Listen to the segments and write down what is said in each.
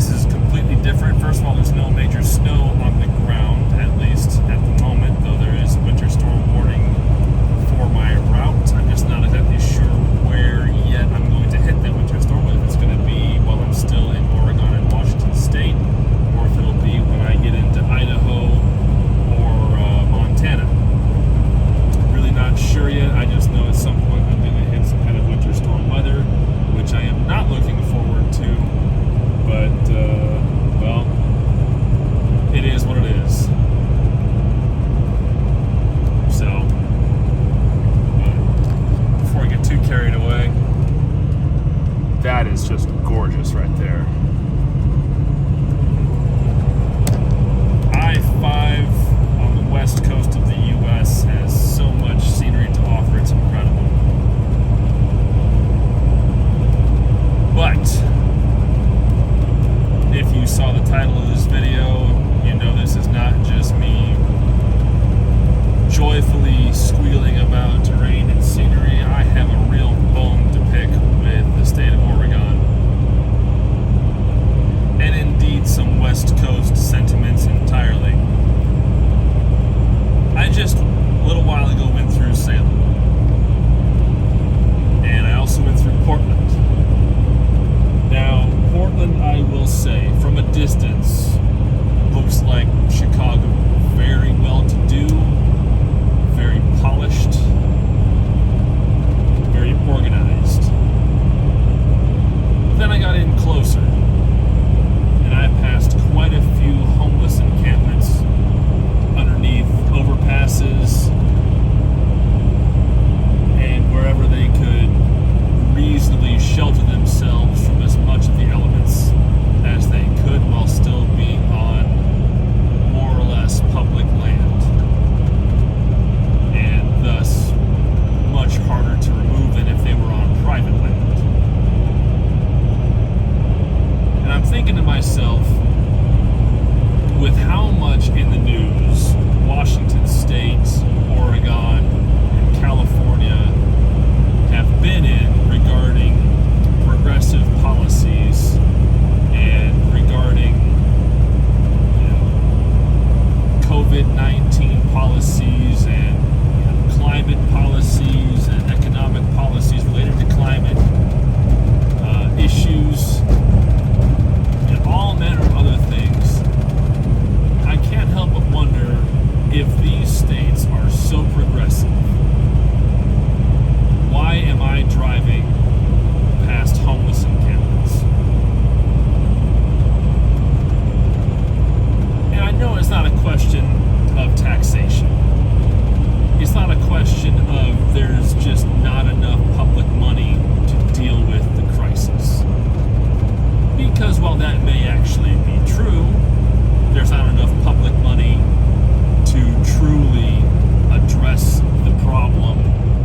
This is completely different. First of all, there's no major snow on the ground, at least at the moment, though there is a winter storm warning for my route. I'm just not exactly sure where yet I'm going to hit that winter storm, whether it's going to be while I'm still in Oregon and Washington State, or if it'll be when I get into Idaho or Montana. Really not sure yet. I just know at some point I'm going to hit some kind of winter storm weather, which I am not looking forward to, but, well, it is what it is. So, before I get too carried away, that is just gorgeous right there. I-5 on the west coast of the U.S. has so much scenery to offer, it's incredible. But if you saw the title of this video, you know this is not just me joyfully squealing about terrain and scenery. I have a real bone to pick with the state of Oregon. And indeed some West Coast sentiments entirely. I just, a little while ago, went through Salem. And I also went through Portland. Now, Portland, I will say, from a distance, looks like Chicago. Very well-to-do, very polished, very organized. Then I got in closer, and I passed quite a few homeless encampments underneath overpasses and wherever they could reasonably shelter themselves from as much of the elements as they could while still being on more or less public land, and thus much harder to remove than if they were on private land. And I'm thinking to myself, with how much in the news Washington State, Oregon, and California have been in regarding progressive policies and regarding, you know, COVID-19 policies and climate policies and economic policies related to climate issues and all manner of other things. I can't help but wonder if these states are so progressive. Why am I driving past homeless encampments? And I know it's not a question of taxation. It's not a question of there's just not enough public money to deal with the crisis. Because while that may actually be true, there's not enough public money to truly address the problem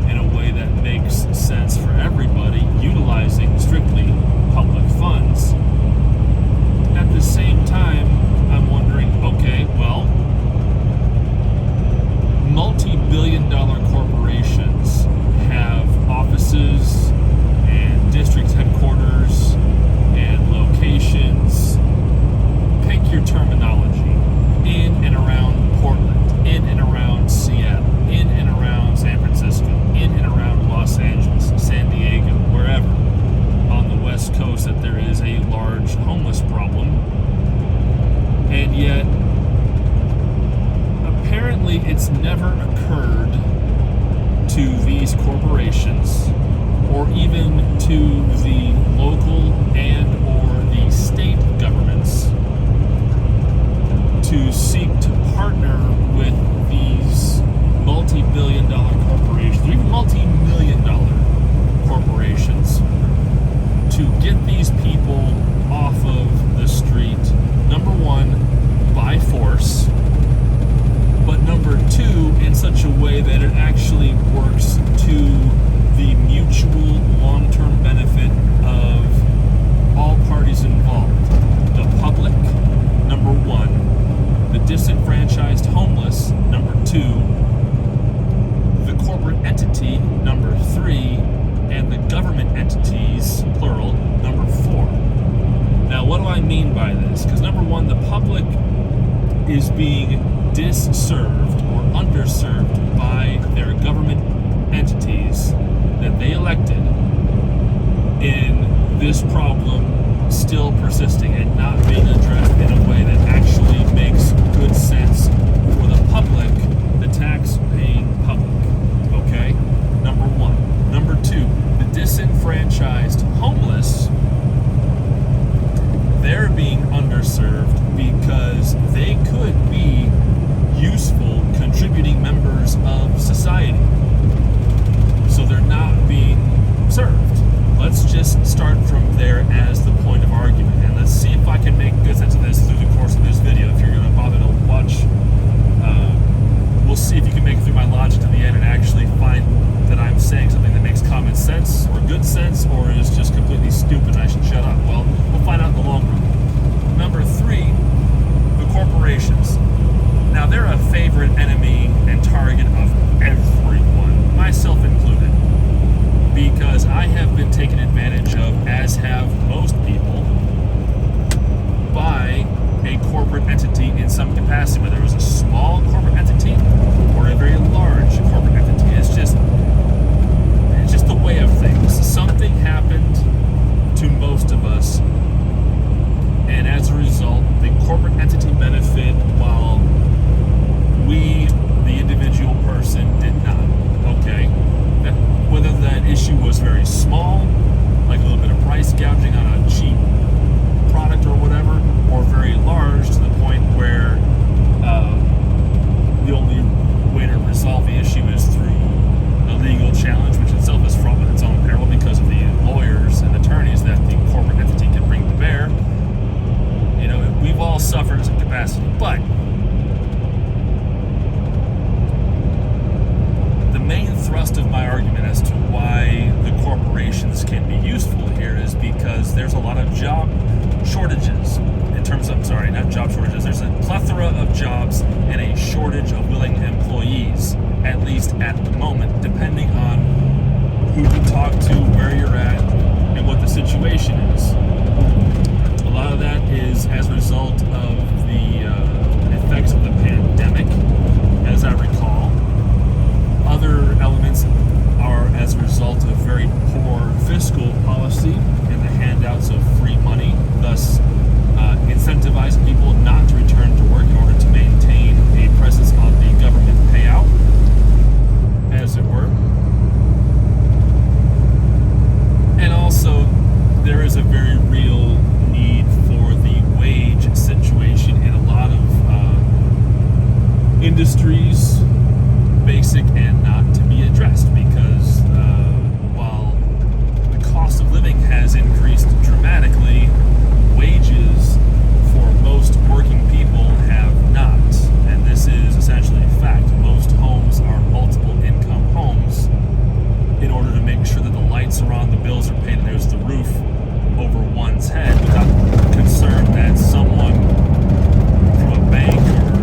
in a way that makes sense for everybody, utilizing strictly public funds. At the same time, I'm wondering, okay, well, multi-billion-dollar corporations have offices and district headquarters and locations, pick your terminology, in and around Portland, in and around Seattle, in and around San Francisco, in and around Los Angeles, San Diego, wherever on the West Coast that there is a large homeless problem. And yet, apparently it's never occurred to these corporations, or even to the local and or the state governments, to seek to partner with these multi-billion-dollar corporations, or even multi-million-dollar corporations, to get these people off of the street, number one, by force, but number two, in such a way that it actually works to the mutual long-term benefit of all parties involved. The public, number one. The disenfranchised homeless, number two. The corporate entity, number three. And the government entities, plural, number four. Now, what do I mean by this. Because number one, the public is being disserved or underserved by their government entities that they elected in this problem still persisting and not being addressed in a way that actually makes good sense for the public, the tax-paying public. Okay? Number one. Number two, the disenfranchised homeless, they're being underserved because they could be useful, contributing members of society. So they're not being served. Let's just start from there as the point of argument. And let's see if I can make good sense of this through the course of this video. If you're going to bother to watch, we'll see if you can make it through my logic to the end and actually find that I'm saying something that makes common sense or good sense or is just completely stupid and I should shut up. Well, we'll find out in the long run. Number three, the corporations. Now, they're a favorite enemy and target of everyone, myself included, because I have been taken advantage of, as have most people, by a corporate entity in some capacity, whether it was a small corporate entity or a very large corporate entity. It's just the way of things. Something happened to most of us, and as a result, the corporate entity benefit while we, the individual person, did not. Okay? Whether that issue was very small, like a little bit of price gouging on a cheap product or whatever, or very large to the point where the only way to resolve the issue is through a legal challenge, which itself is fraught with its own peril because of the lawyers and attorneys that the corporate entity can bring to bear. You know, we've all suffered in some capacity, but the main thrust of my argument as to why the corporations can be useful here is because there's a lot of job shortages in terms of, not job shortages, there's a plethora of jobs and a shortage of willing employees, at least at the moment, depending on who you talk to, where you're at, and what the situation is. A lot of that is as a result of the effects of the pandemic, as I recall. Other elements are as a result of very poor fiscal policy and the handouts of free money, thus incentivizing people not to return to work in order to maintain a presence on the government payout, as it were. And also, there is a very real need for the wage situation in a lot of industries, basic and not, to be addressed, because while the cost of living has increased dramatically, wages for most working people have not. And this is essentially a fact. Most homes are multiple income homes in order to make sure that the lights are on, the bills are paid, and there's the roof over one's head without concern that someone from a bank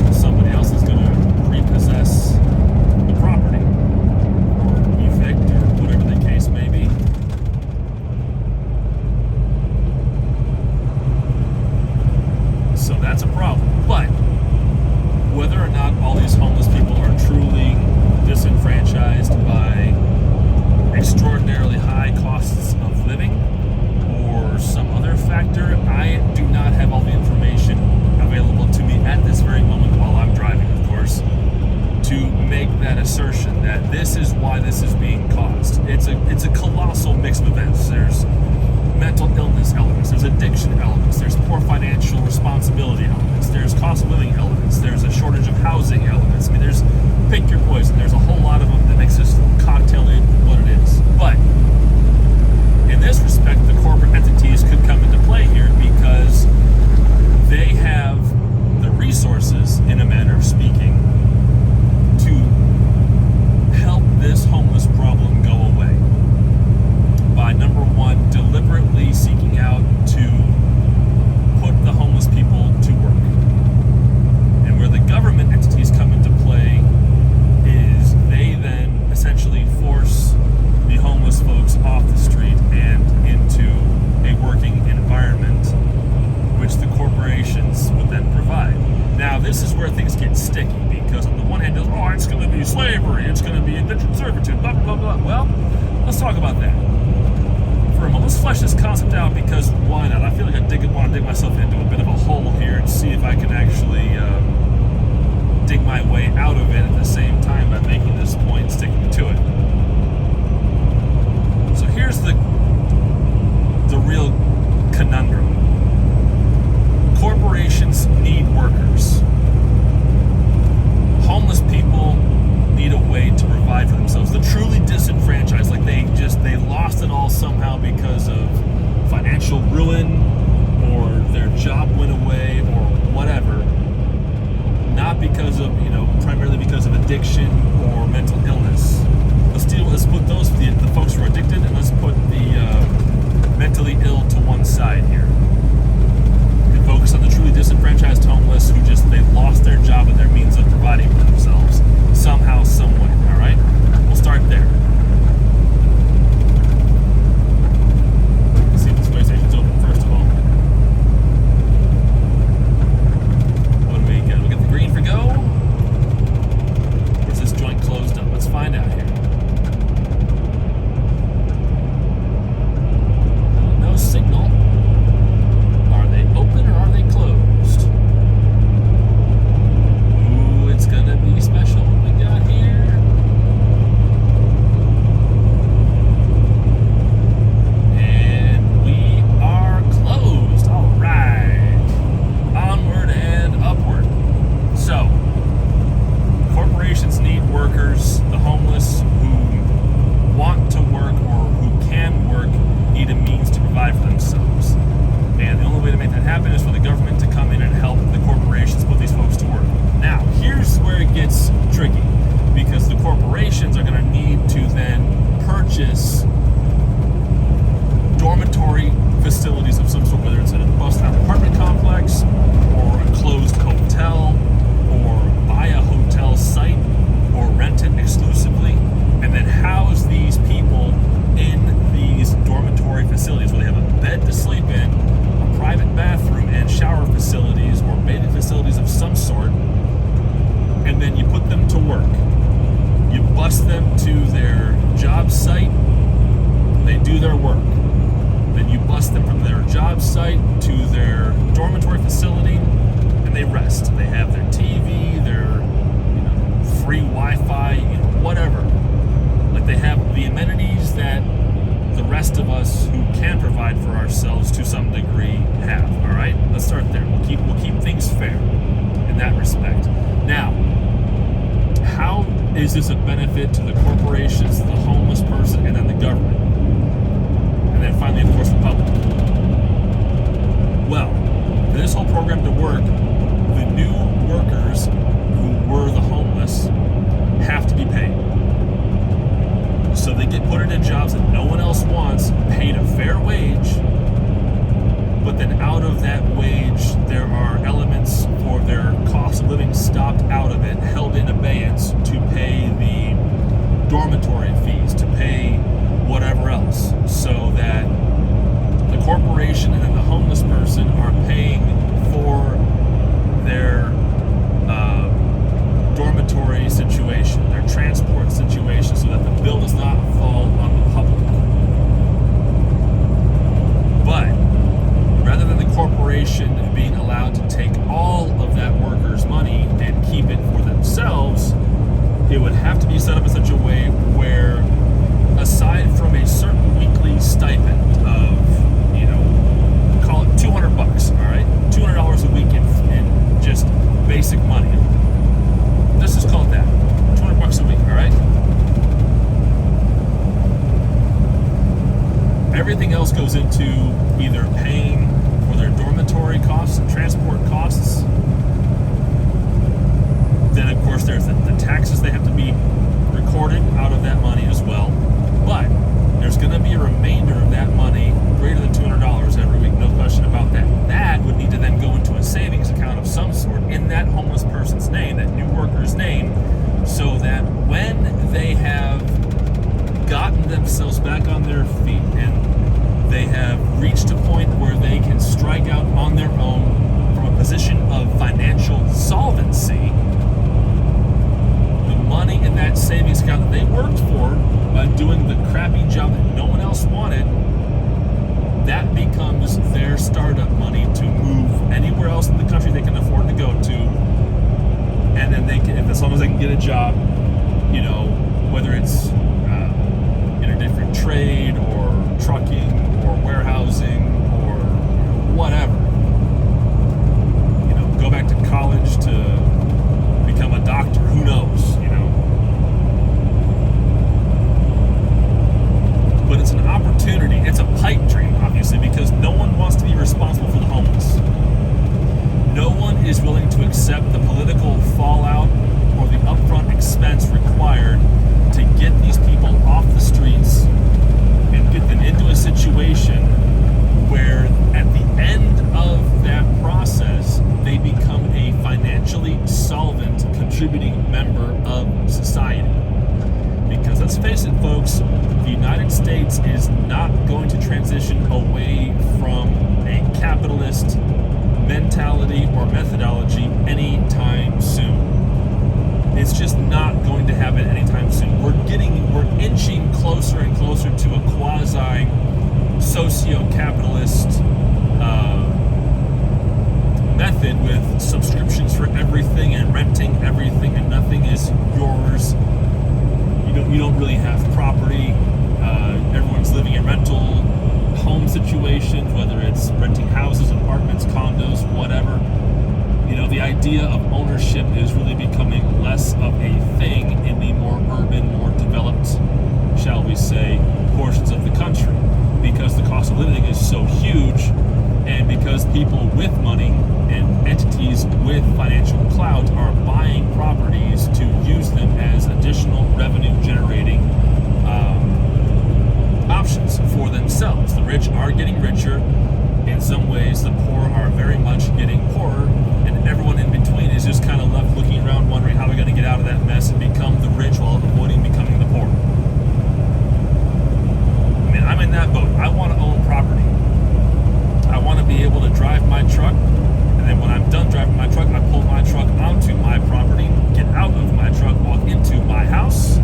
or somebody else is going to repossess the property or evict or whatever the case may be. So that's a problem. But whether or not all these homeless people are truly disenfranchised by extraordinarily high costs of living or some other factor, I do not have all the information available to me at this very moment while I'm driving, of course, to make that assertion that this is why this is being caused. It's a colossal mix of events. There's mental illness elements, there's addiction elements, there's poor financial responsibility elements, there's cost of living elements, there's a shortage of housing elements. I mean, there's, pick your poison. There's a whole lot of them that makes this cocktail in what it is. But in this respect, the corporate entities could come into play here because this is where things get sticky, because on the one hand, oh, it's going to be slavery, it's going to be indentured servitude, blah, blah, blah. Well, let's talk about that for a moment. Let's flesh this concept out, because why not? I feel like I want to dig myself into a bit of a hole here and see if I can actually dig my way out of it at the same time by making this point and sticking to it. So here's the real conundrum. Corporations need workers. Homeless people need a way to provide for themselves. The truly disenfranchised, like they lost it all somehow because of financial ruin, or their job went away, or whatever. Not because of, primarily because of addiction or mental illness. Let's put those, the folks who are addicted, and let's put the mentally ill to one side here. And focus on the truly disenfranchised homeless who they lost their job and their means of providing for themselves. Somehow, some way, all right? We'll start there. Let's see if the space station's open first of all. What do we get? We get the green for go? Or is this joint closed up? Let's find out here. No signal. Are they open or are they closed? Ooh, it's gonna be special. What we got here? And we are closed. All right. Onward and upward. So, corporations need workers. The homeless who want to work or who can work need a means to provide for themselves. And the only way to make that happen is for the government to come in and help the corporations put these folks to work. Now, here's where it gets tricky, because the corporations are going to need to then purchase dormitory facilities of some sort, whether it's a bust-down apartment complex or a closed hotel, or buy a hotel site or rent it exclusively, and then house these people in these dormitory facilities where they have a bed to sleep in, a private bathroom, and shower facilities or bathing facilities of some sort. And then you put them to work. You bus them to their job site, they do their work. Then you bus them from their job site to their dormitory facility, and they rest. They have their TV, their free Wi-Fi, whatever. Like, they have the amenities that the rest of us who can provide for ourselves to some degree have. All right, let's start there. We'll keep things fair in that respect. Now, how is this a benefit to the corporations, the homeless person, and then the government? And then finally, of course, the public. Well, for this whole program to work, the new workers who were the homeless have to be paid. So they get put into jobs that no one else wants, paid a fair wage, but then out of that wage, there are elements for their cost of living stopped out of it, held in abeyance to pay the dormitory fees, to pay whatever else, so that the corporation and then the homeless person are paying for their dormitory situation, their transport situation, so that the bill does not fall on the public. But rather than the corporation whether it's in a different trade or trucking or warehousing or whatever. Go back to college to become a doctor. Who knows, But it's an opportunity. It's a pipe dream, obviously, because no one wants to be responsible for the homeless. No one is willing to accept the political fallout or the upfront expense required to get these people off the streets and get them into a situation where at the end of that process, they become a financially solvent, contributing member of society. Because let's face it, folks, the United States is not going to transition away from a capitalist mentality or methodology anytime soon. It's just not going to happen anytime soon. We're inching closer and closer to a quasi socio-capitalist method with subscriptions for everything and renting everything, and nothing is yours. You don't really have property. Everyone's living in rental home situations, whether it's renting houses, apartments, condos, whatever. The idea of ownership is really becoming less of a thing in the more urban, more developed, shall we say, portions of the country, because the cost of living is so huge, and because people with money and entities with financial clout are buying properties to use them as additional revenue generating options for themselves. The rich are getting richer. In some ways, the poor are very much getting poorer, and everyone in between is just kind of left looking around wondering how we're going to get out of that mess and become the rich while avoiding becoming the poor. I'm in that boat. I want to own property. I want to be able to drive my truck, and then when I'm done driving my truck, I pull my truck onto my property, get out of my truck, walk into my house,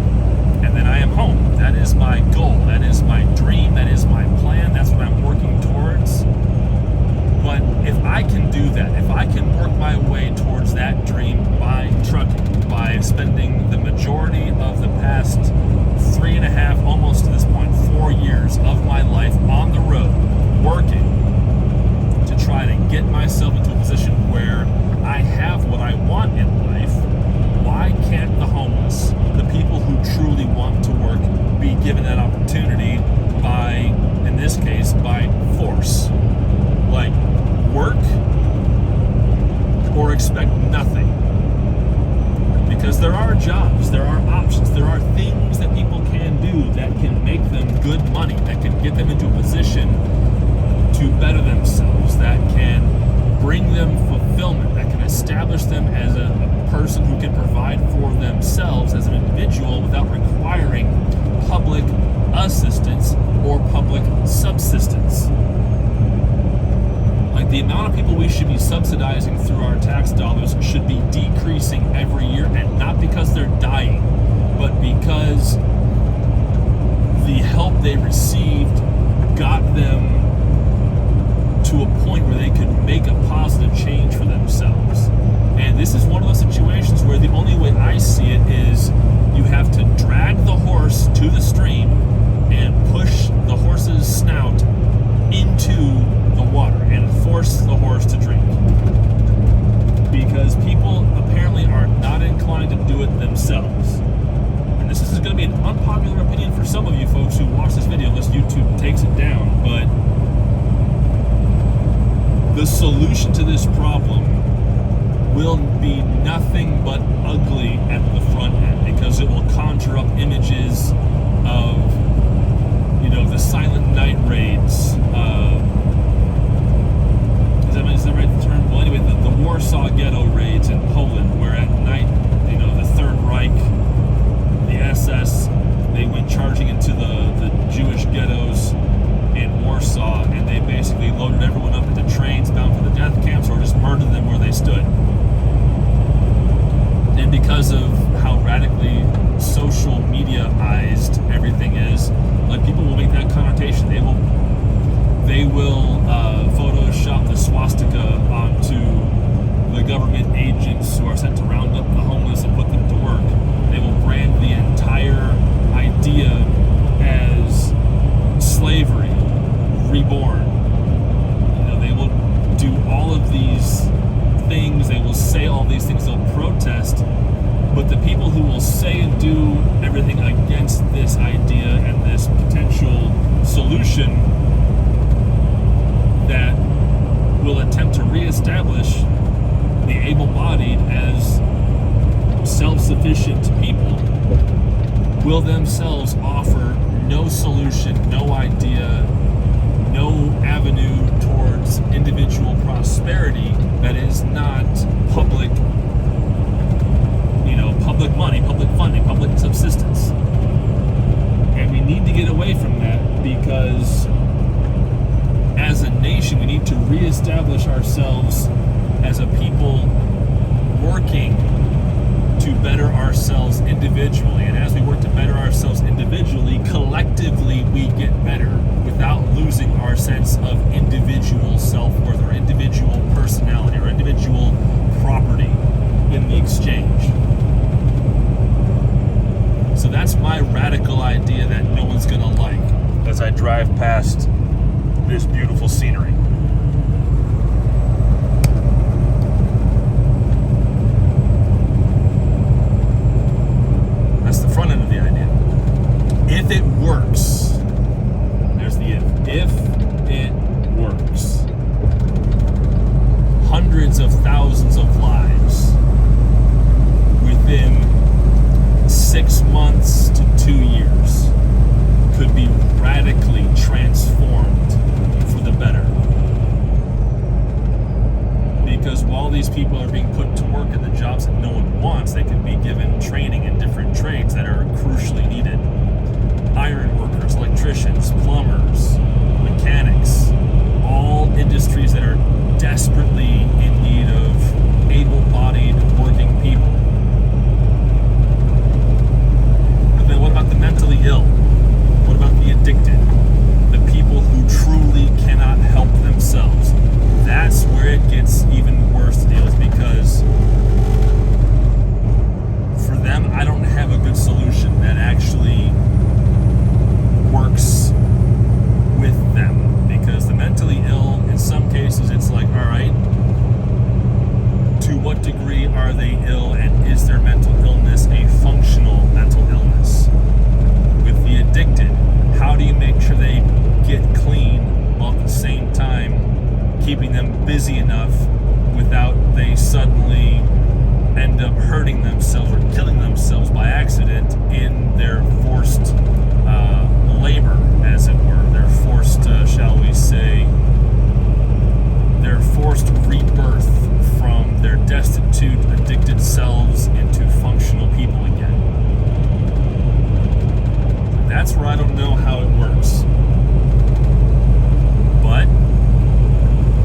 and then I am home. That is my goal. That is my dream. That is my plan. That's what I'm working towards. But if I can do that, if I can work my way towards that dream by trucking, by spending the majority of the past 3.5, almost to this point, 4 years of my life on the road, working to try to get myself into a position where I have what I want in life, why can't the homeless, the people who truly want to work, be given that opportunity by, in this case, by force? Like, work or expect nothing. Because there are jobs, there are options, there are things that people can do that can make them good money, that can get them into a position to better themselves, that can bring them fulfillment, that can establish them as a person who can provide for themselves as an individual without requiring public assistance or public subsistence. Like, the amount of people we should be subsidizing through our tax dollars should be decreasing every year, and not because they're dying, but because the help they received got them to a point where they could make a positive change for themselves. And this is one of those situations where the only way I see it is you have to drag the horse to the stream and push the horse's snout into the water and force the horse to drink. Because people apparently are not inclined to do it themselves. And this is going to be an unpopular opinion for some of you folks who watch this video unless YouTube takes it down, but the solution to this problem will be nothing but ugly at the front end, because it will conjure up images of, the silent night raids. Is that right term? Well, anyway, the Warsaw Ghetto raids in Poland, where at night, the Third Reich, the SS, they went charging into the Jewish ghettos in Warsaw, and they basically loaded everyone up into trains bound for the death camps, or just murdered them where they stood. And because of how radically social media-ized everything is, like, people will make that connotation. They will Photoshop the swastika onto all these things, they'll protest. But the people who will say and do everything against this idea and this potential solution that will attempt to reestablish the able-bodied as self-sufficient people will themselves offer no solution, no idea, no avenue towards individual prosperity that is not public, public money, public funding, public subsistence. And we need to get away from that, because as a nation, we need to reestablish ourselves as a people working to better ourselves individually. And as we work to better ourselves individually, collectively we get better without losing our sense of individual self-worth or individual personality or individual property in the exchange. So that's my radical idea that no one's gonna like as I drive past this beautiful scenery. That's the front end of the idea. If it works, there's the if it works, hundreds of thousands of lives within 6 months to 2 years could be radically transformed for the better. Because while these people are being put to work in the jobs that no one wants, they could be given training in different trades that are crucially needed. Iron workers, electricians, plumbers, mechanics, all industries that are desperately in need of able-bodied working people. But then what about the mentally ill? What about the addicted? The people who truly cannot help themselves? That's where it gets even worse, deals, because for them, I don't have a good solution that actually works with them. Because the mentally ill, in some cases, it's like, all right, to what degree are they ill, and is their mental illness a functional mental illness? With the addicted, how do you make sure they get clean while at the same time keeping them busy enough without they suddenly end up hurting themselves or killing themselves by accident in their forced labor, as it were, their forced, shall we say, their forced rebirth from their destitute, addicted selves into functional people again. That's where I don't know how it works. But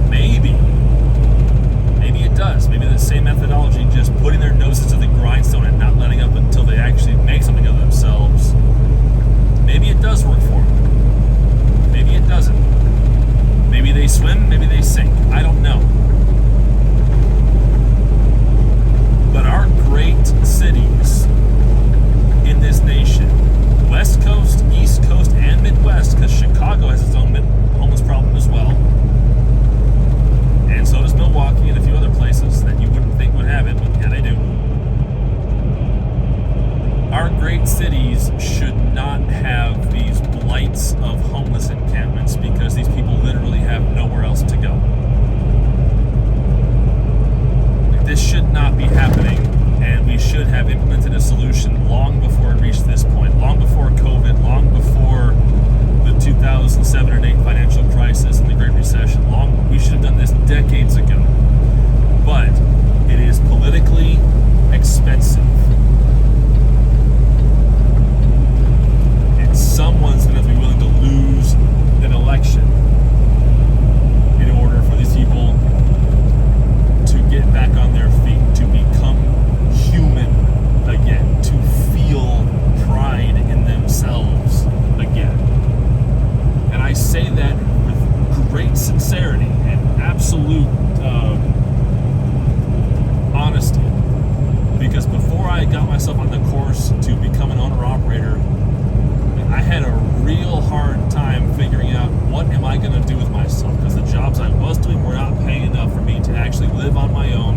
maybe it does. Maybe the same methodology, just putting their noses to the grindstone and not letting up until they actually make something of themselves. Maybe it does work for them. Maybe it doesn't. Maybe they swim, maybe they sink. I don't know. But our great cities in this nation, West Coast, East Coast, and Midwest, because Chicago has its own homeless problem as well, and so does Milwaukee and a few other places that you wouldn't think would have it, but yeah, they do. Our great cities should not have these blights of homeless encampments, because these people literally have nowhere else to go. This should not be happening, and we should have implemented a solution long before it reached this point, long before COVID, long before the 2007 or 8 financial crisis and the Great Recession. We should have done this decades ago. But it is politically expensive. And someone's going to have to be willing to lose an election in order for these people to get back on their feet, to become human again, to feel pride in themselves again. And I say that with great sincerity and absolute honesty, because before I got myself on the course to become an owner-operator, I had a real hard time figuring out what am I going to do with myself, because the jobs I was doing were not paying enough for me to actually live on my own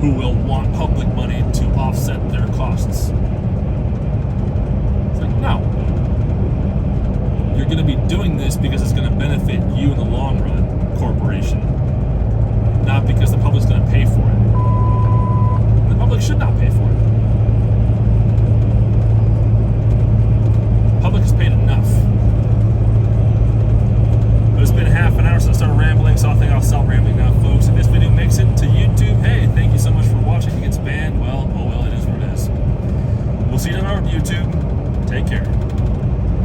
who will want public money to offset their costs. It's like, no. You're going to be doing this because it's going to benefit you in the long run, corporation. Not because the public's going to pay for it. The public should not pay for it. The public has paid enough. But it's been half an hour since I started rambling, so I think I'll stop rambling now, folks. If this video makes it to YouTube, hey, thank you so much for watching. If it gets banned, well, oh well, it is what it is. We'll see you tomorrow on YouTube. Take care.